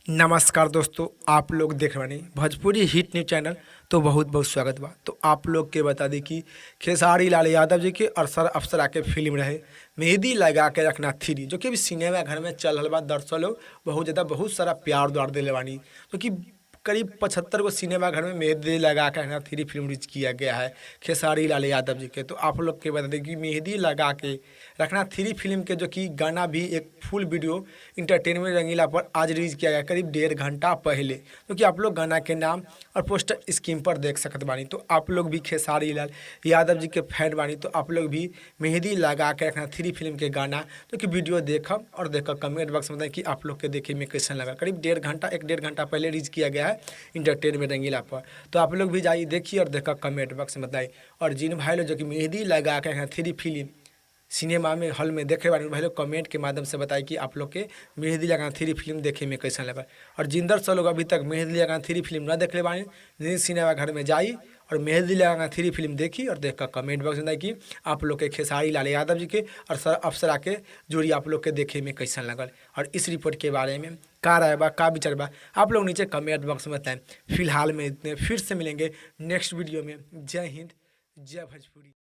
नमस्कार दोस्तों, आप लोग देख रहे हैं भोजपुरी हिट न्यूज चैनल। तो बहुत बहुत स्वागत बा। तो आप लोग के बता दी कि खेसारी लाल यादव जी के अरसर अफसरा के फिल्म रहे मेहंदी लगा के रखना थ्री, जो कि अभी सिनेमा घर में चल रहा बा। दर्शक लोग बहुत ज़्यादा बहुत सारा प्यार दुआर दिले बानी, जो कि करीब 75 को सिनेमा घर में मेहंदी लगा के रखना थ्री फिल्म रिलीज किया गया है खेसारी लाल यादव जी के। तो आप लोग के बता दें कि मेहंदी लगा के रखना थ्री फिल्म के जो कि गाना भी एक फुल वीडियो इंटरटेनमेंट रंगीला पर आज रिलीज किया गया करीब 1.5 घंटा पहले, जो कि आप लोग गाना के नाम और पोस्टर स्क्रीन पर देख सकते बानी। तो आप लोग भी खेसारी लाल यादव जी के फैन बानी, तो आप लोग भी मेहंदी लगा के रखना थ्री फिल्म के गाना जो कि वीडियो देखब और देखकर कमेंट बॉक्स में बताएं कि आप लोग के देखे में कैसा लगा। करीब 1.5 घंटा पहले रिलीज किया गया है इंटरटेनमेंट रंगीला पर। तो आप लोग भी जाइए देखिए और देखकर कमेंट बॉक्स में बताइए। और जिन भाई लोग जो कि मेहंदी लगा के रखना थ्री फिल्म सिनेमा में हॉल में देखे वाले भाई लोग कमेंट के माध्यम से बताएं कि आप लोग के मेहंदी लगाना थ्री फिल्म देखे में कैसा लगा। और जिंदर से लोग अभी तक मेहंदी लगाना थ्री फिल्म न देख ले बानी, निजी सिनेमा घर में जाई और मेहंदी लगाना थ्री फिल्म देखी और देखकर कमेंट बॉक्स में बताई कि आप लोग के खेसारी लाल यादव जी के और अफसरा के जोड़ी आप लोग के देखे में कैसा लगल। और इस रिपोर्ट के बारे में का राय बा, का विचार बा, आप लोग नीचे कमेंट बॉक्स में बताएं। फिलहाल में इतने, फिर से मिलेंगे नेक्स्ट वीडियो में। जय हिंद, जय भोजपुरी।